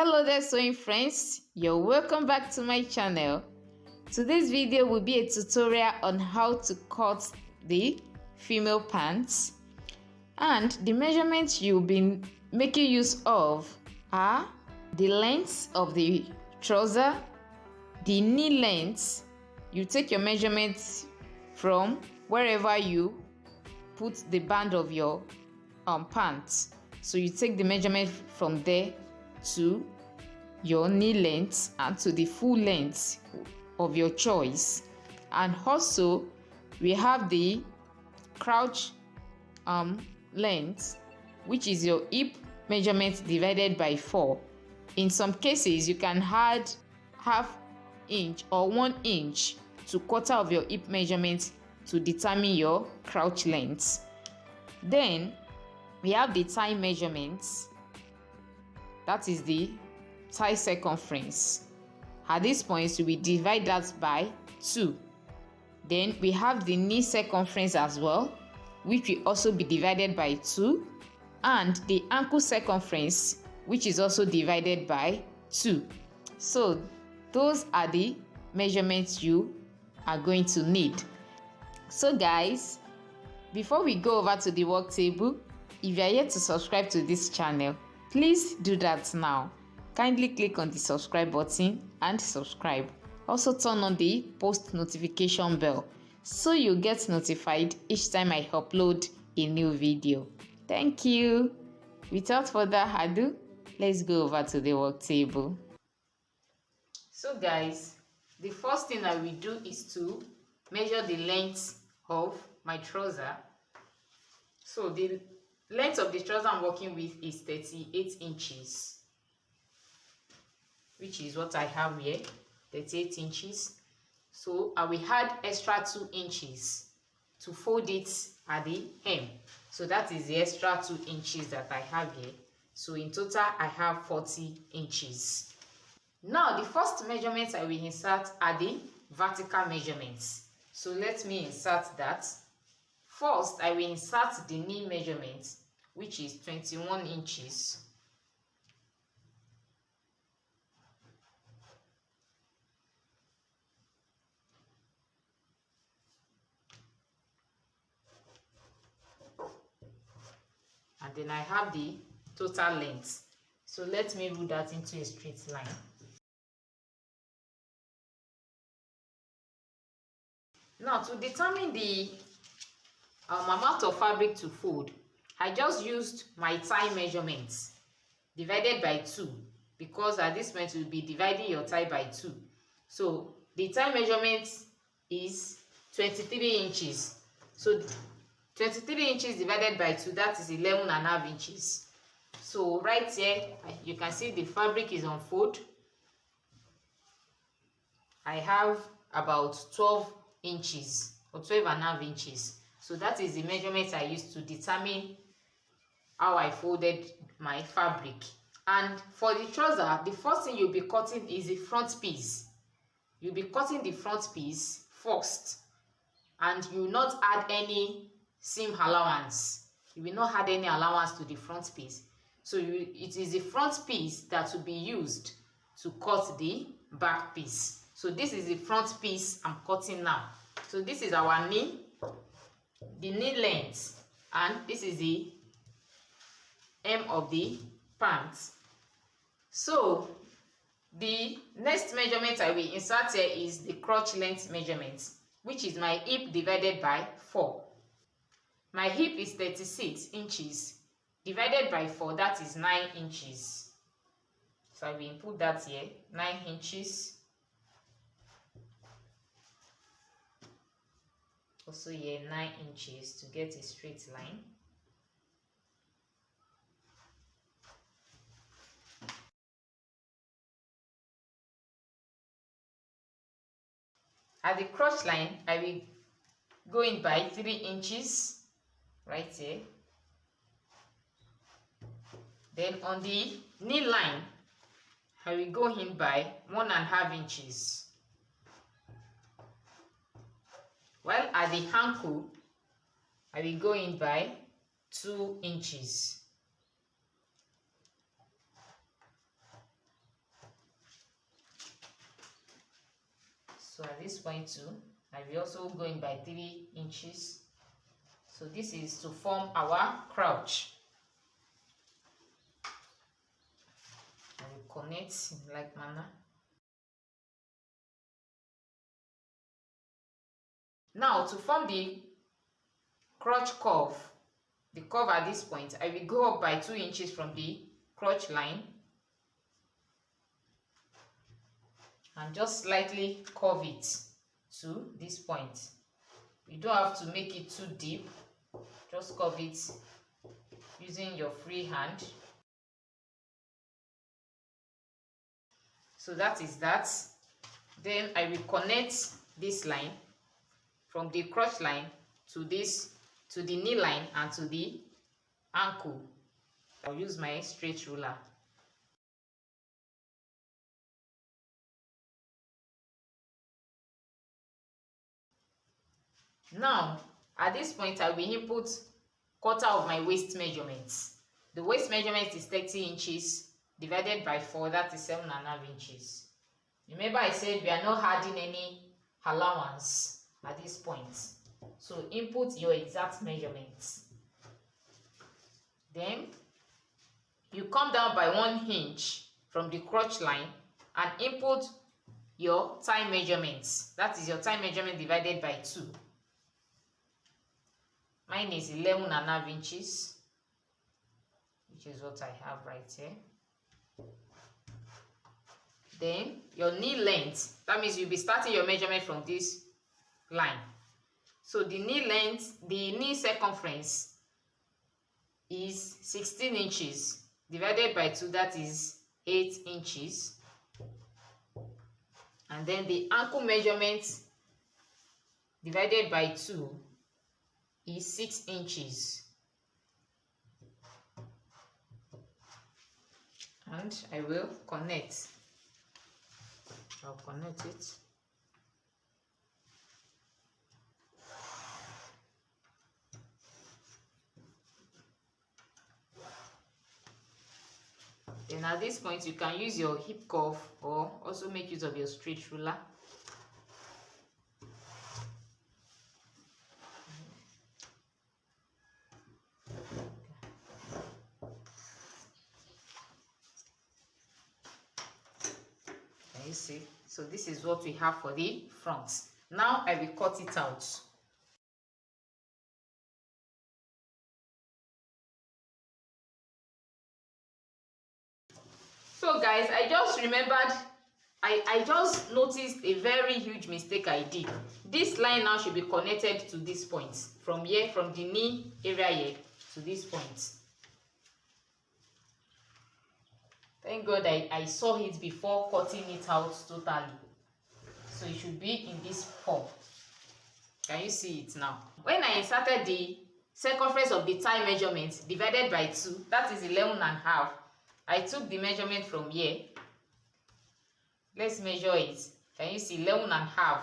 Hello there, sewing friends. You're welcome back to my channel. Today's video will be a tutorial on how to cut the female pants, and the measurements you'll be making use of are the length of the trouser, the knee length. You take your measurements from wherever you put the band of your pants. So you take the measurement from there to your knee length and to the full length of your choice. And also we have the crouch length, which is your hip measurement divided by 4. In some cases you can add half inch or 1 inch to quarter of your hip measurement to determine your crouch length. Then we have the thigh measurements. That is the thigh circumference. At this point, we divide that by 2. Then we have the knee circumference as well, which will also be divided by 2, and the ankle circumference, which is also divided by 2. So those are the measurements you are going to need. So guys, before we go over to the work table, if you are yet to subscribe to this channel, please do that now. Kindly click on the subscribe button and subscribe. Also turn on the post notification bell so you get notified each time I upload a new video. Thank you. Without further ado, let's go over to the work table. So guys, the first thing I will do is to measure the length of my trouser. So the length of the trouser I'm working with is 38 inches, which is what I have here, 38 inches. So I will add extra 2 inches to fold it at the hem. So that is the extra 2 inches that I have here. So in total, I have 40 inches. Now, the first measurements I will insert are the vertical measurements. So let me insert that. First, I will insert the knee measurement, which is 21 inches. And then I have the total length. So let me rule that into a straight line. Now, to determine the amount of fabric to fold, I just used my thigh measurements divided by 2, because at this point we'll be dividing your thigh by 2. So the thigh measurement is 23 inches. So 23 inches divided by 2, that is 11.5 inches. So right here, you can see the fabric is on fold. I have about 12 inches or 12.5 inches. So that is the measurement I used to determine how I folded my fabric. And for the trouser, the first thing you'll be cutting is the front piece. You'll be cutting the front piece first, and you will not add any seam allowance. You will not add any allowance to the front piece. So it is the front piece that will be used to cut the back piece. So this is the front piece I'm cutting now. So this is our knee, the knee length, and this is the hem of the pants. So the next measurement I will insert here is the crotch length measurement, which is my hip divided by 4. My hip is 36 inches divided by 4, that is 9 inches. So I will input that here, 9 inches. Also here, 9 inches to get a straight line. At the crotch line, I will go in by 3 inches right here. Then on the knee line, I will go in by 1.5 inches. While at the ankle, I will go in by 2 inches. So at this point too, I will also go in by 3 inches. So this is to form our crouch. I will connect in like manner. Now to form the crotch curve, the curve at this point, I will go up by 2 inches from the crotch line and just slightly curve it to this point. You don't have to make it too deep, just curve it using your free hand. So that is that. Then I will connect this line from the crotch line to this, to the knee line and to the ankle. I'll use my straight ruler. Now at this point I will input quarter of my waist measurements. The waist measurement is 30 inches divided by 4, that is 7.5 inches. Remember I said we are not adding any allowance at this point, so input your exact measurements. Then you come down by 1 inch from the crotch line and input your thigh measurements. That is your thigh measurement divided by 2. Mine is 11.5 inches, which is what I have right here. Then your knee length, that means you'll be starting your measurement from this line. So the knee length, the knee circumference is 16 inches divided by 2, that is 8 inches. And then the ankle measurement divided by 2 is 6 inches. And I will connect. I'll connect it. Then at this point you can use your hip curve or also make use of your straight ruler. Can you see? So this is what we have for the front. Now I will cut it out. So guys, I just remembered, I just noticed a very huge mistake I did. This line now should be connected to this point, from here, from the knee area here to this point. Thank God I saw it before cutting it out totally. So it should be in this form. Can you see it now? When I inserted the circumference of the thigh measurement divided by 2, that is 11.5. I took the measurement from here. Let's measure it. Can you see 11.5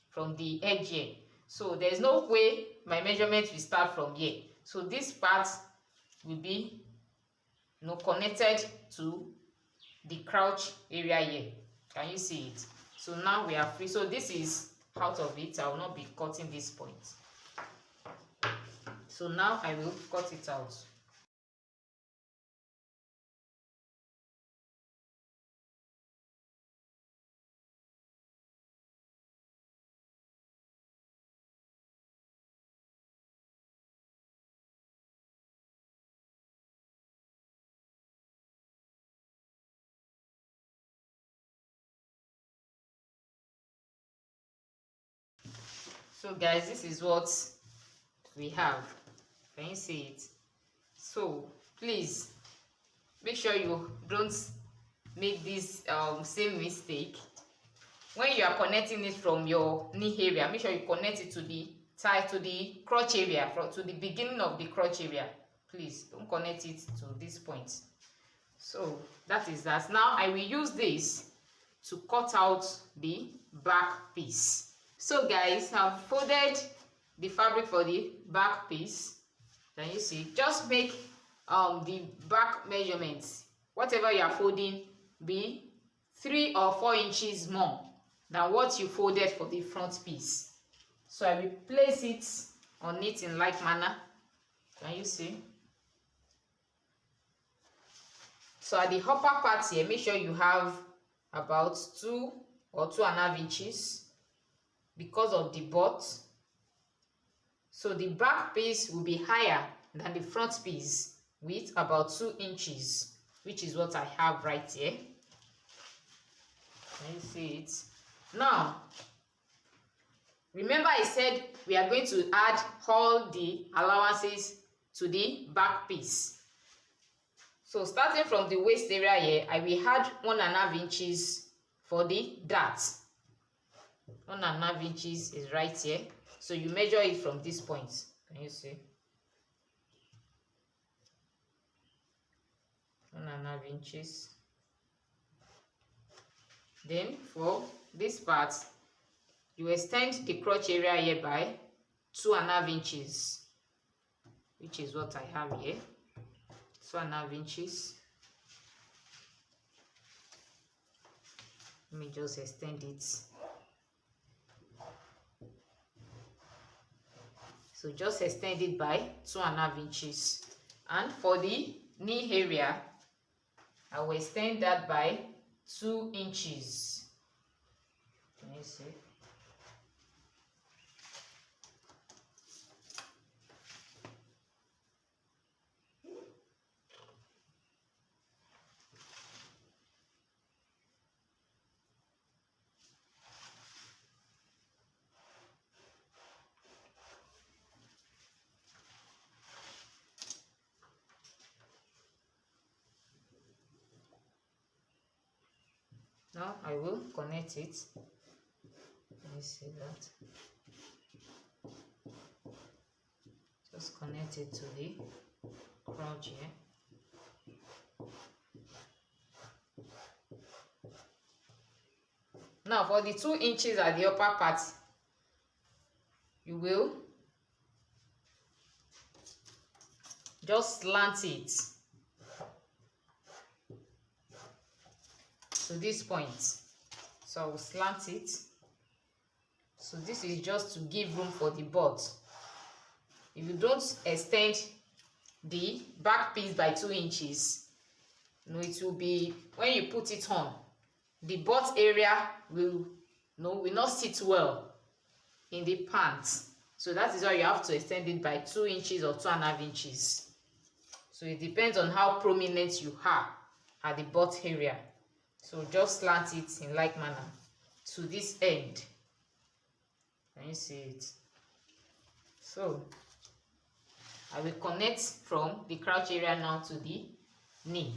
from the edge here? So there's no way my measurement will start from here. So this part will be connected to the crouch area here. Can you see it? So now we are free. So this is out of it. I will not be cutting this point. So now I will cut it out. So guys, this is what we have. Can you see it? So please make sure you don't make this same mistake. When you are connecting it from your knee area, make sure you connect it to the thigh, to the crotch area, to the beginning of the crotch area. Please don't connect it to this point. So that is that. Now I will use this to cut out the back piece. So guys, I've folded the fabric for the back piece. Can you see? Just make the back measurements, whatever you are folding, be 3 or 4 inches more than what you folded for the front piece. So I will place it on it in like manner. Can you see? So at the upper part here, make sure you have about 2 or 2.5 inches because of the butt. So the back piece will be higher than the front piece with about 2 inches, which is what I have right here. Can you see it? Now, remember I said we are going to add all the allowances to the back piece. So starting from the waist area here, I will add 1.5 inches for the dart. 1.5 inches is right here. So you measure it from this point. Can you see? 1.5 inches. Then for this part, you extend the crotch area here by 2.5 inches, which is what I have here. 2.5 inches. Let me just extend it. So just extend it by 2.5 inches. And for the knee area, I will extend that by 2 inches. Can you see? Now I will connect it. Let me see that. Just connect it to the crotch here. Now for the 2 inches at the upper part, you will just slant it to this point. So I will slant it. So this is just to give room for the butt. If you don't extend the back piece by 2 inches, it will be, when you put it on, the butt area will not sit well in the pants. So that is why you have to extend it by 2 inches or 2.5 inches. So it depends on how prominent you are at the butt area. So just slant it in like manner to this end. Can you see it? So I will connect from the crotch area now to the knee.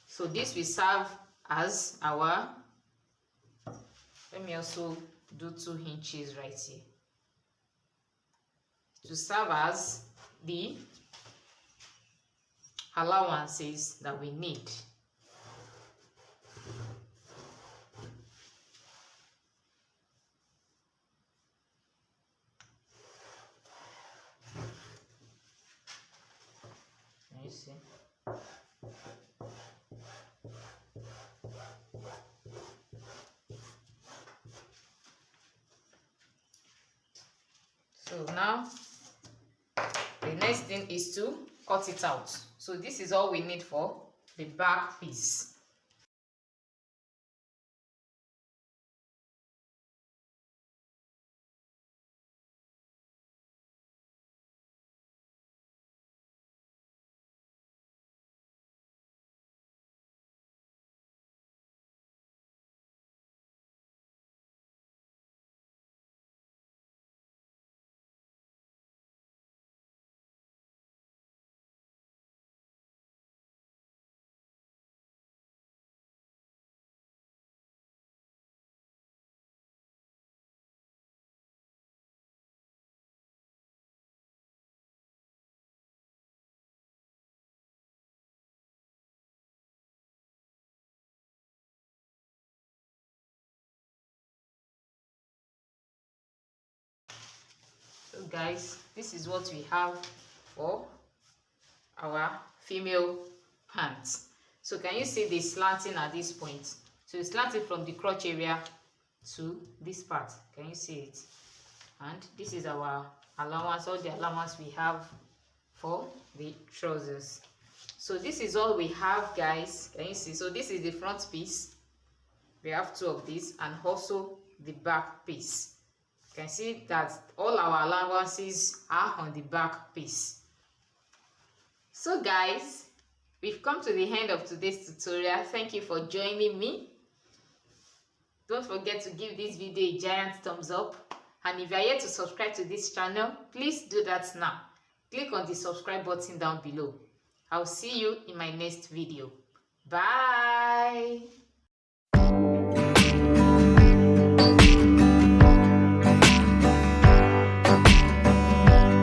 So this will serve as our, let me also do 2 inches right here, to serve as the allowances that we need. Can you see? So now the next thing is to cut it out. So this is all we need for the back piece. So guys, this is what we have for our female pants. So can you see the slanting at this point? So it's slanting from the crotch area to this part. Can you see it? And this is our allowance, all the allowance we have for the trousers. So this is all we have, guys. Can you see? So this is the front piece. We have 2 of these, and also the back piece. You can see that all our allowances are on the back piece. So guys, we've come to the end of today's tutorial. Thank you for joining me. Don't forget to give this video a giant thumbs up, and if you are yet to subscribe to this channel, please do that now. Click on the subscribe button down below. I'll see you in my next video. Bye.